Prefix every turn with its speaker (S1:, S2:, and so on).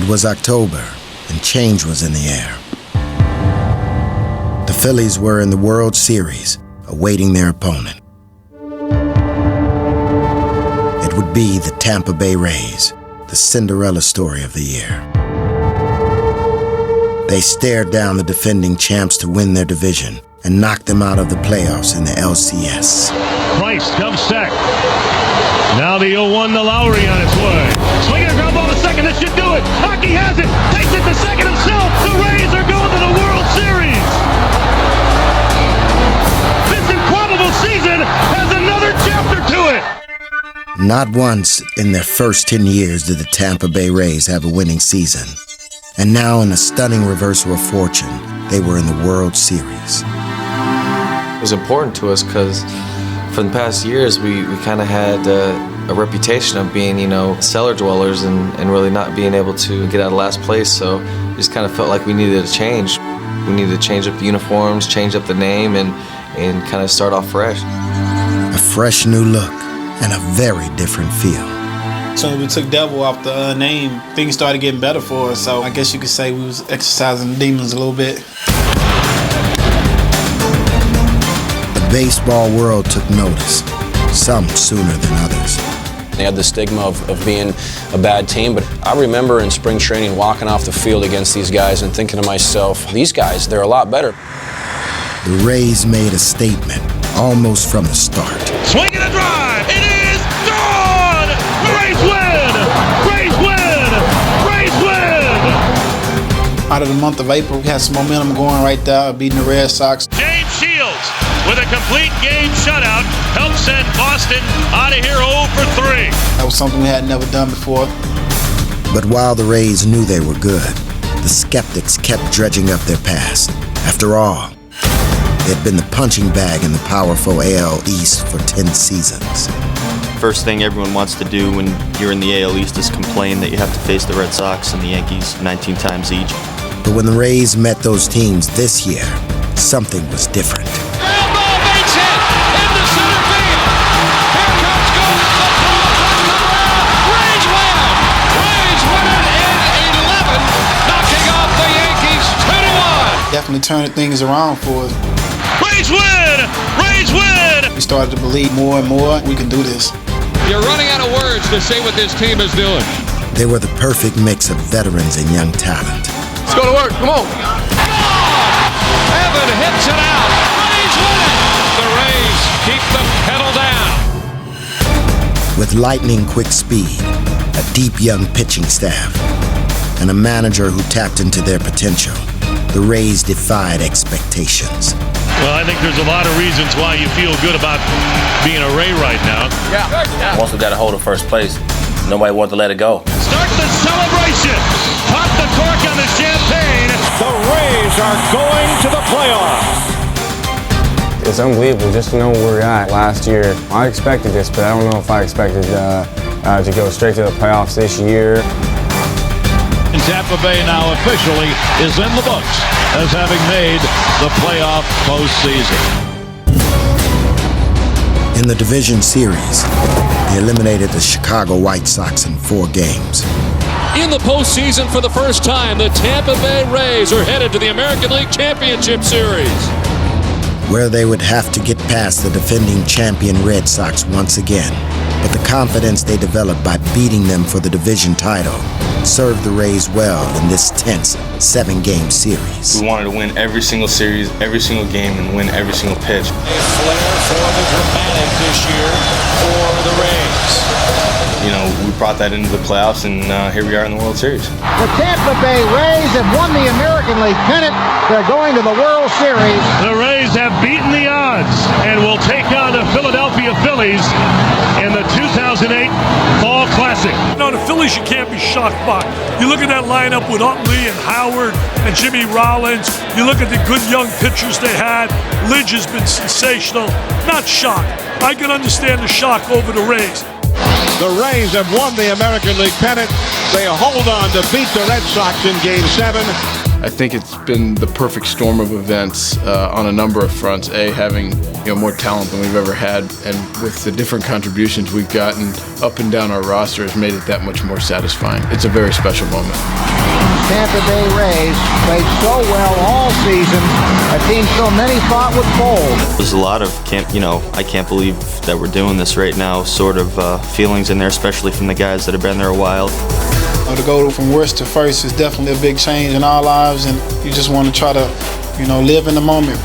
S1: It was October, and change was in the air. The Phillies were in the World Series, awaiting their opponent. It would be the Tampa Bay Rays, the Cinderella story of the year. They stared down the defending champs to win their division and knocked them out of the playoffs in the LCS.
S2: Price comes set. Now the 0-1 to Lowry on its way. Swinging a ground ball to second, that should do it. Hockey has it, takes it to second himself. The Rays are going to the World Series. This improbable season has another chapter to it.
S1: Not once in their first 10 years did the Tampa Bay Rays have a winning season. And now, in a stunning reversal of fortune, they were in the World Series.
S3: It was important to us because for the past years, we kind of had a reputation of being, cellar dwellers and really not being able to get out of last place. So we just kind of felt like we needed a change. We needed to change up the uniforms, change up the name, and kind of start off fresh.
S1: A fresh new look and a very different feel.
S4: So we took Devil off the name, things started getting better for us. So I guess you could say we was exercising demons a little bit.
S1: The baseball world took notice, some sooner than others.
S5: They had the stigma of being a bad team, but I remember in spring training walking off the field against these guys and thinking to myself, these guys, they're a lot better.
S1: The Rays made a statement almost from the start.
S2: Swinging a drive, it is gone! The Rays win! Rays win! Rays win!
S4: Out of the month of April, we had some momentum going right there, beating the Red Sox.
S2: James Shields with a complete game shutout helped send Boston out of here 0 for 3.
S4: That was something we had never done before.
S1: But while the Rays knew they were good, the skeptics kept dredging up their past. After all, they had been the punching bag in the powerful AL East for 10 seasons.
S6: First thing everyone wants to do when you're in the AL East is complain that you have to face the Red Sox and the Yankees 19 times each.
S1: But when the Rays met those teams this year, something was different.
S7: Ground ball, base hit into center field. Here comes Golden Rays win! Rays win it in 11, knocking off the Yankees 2-1.
S4: Definitely turning things around for us.
S2: Rays win! Rays win!
S4: We started to believe more and more we can do this.
S7: You're running out of words to say what this team is doing.
S1: They were the perfect mix of veterans and young talent.
S7: Let's go to work, come on. Evan hits it out. Rays win it. The Rays keep the pedal down.
S1: With lightning-quick speed, a deep young pitching staff, and a manager who tapped into their potential, the Rays defied expectations.
S2: Well, I think there's a lot of reasons why you feel good about being a Ray right now.
S8: Yeah. Once we got a hold of first place, nobody wanted to let it go.
S2: Start the celebration. Pop the cork on the champagne.
S9: The Rays are going to the playoffs.
S10: It's unbelievable just to know where we're at last year. I expected this, but I don't know if I expected to go straight to the playoffs this year.
S9: And Tampa Bay now officially is in the books as having made the playoff postseason.
S1: In the division series, they eliminated the Chicago White Sox in 4 games.
S11: In the postseason for the first time, the Tampa Bay Rays are headed to the American League Championship Series,
S1: where they would have to get past the defending champion Red Sox once again. But the confidence they developed by beating them for the division title served the Rays well in this tense 7-game series.
S3: We wanted to win every single series, every single game, and win every single pitch.
S9: A flair for the dramatic this year for the Rays.
S3: We brought that into the playoffs, and here we are in the World Series.
S12: The Tampa Bay Rays have won the American League pennant. They're going to the World Series.
S2: The Rays have beaten the odds and will take on the Philadelphia Phillies in the 2008 Fall Classic.
S13: No, the Phillies you can't be shocked by. You look at that lineup with Utley and Howard and Jimmy Rollins. You look at the good young pitchers they had. Lidge has been sensational. Not shocked. I can understand the shock over the Rays.
S9: The Rays have won the American League pennant. They hold on to beat the Red Sox in Game 7.
S14: I think it's been the perfect storm of events on a number of fronts. A, having more talent than we've ever had, and with the different contributions we've gotten up and down our roster has made it that much more satisfying. It's a very special moment.
S12: Tampa Bay Rays played so well all season, a team so many thought would fold.
S6: There's a lot of I can't believe that we're doing this right now sort of feelings in there, especially from the guys that have been there a while.
S4: To go from worst to first is definitely a big change in our lives, and you just want to try to live in the moment.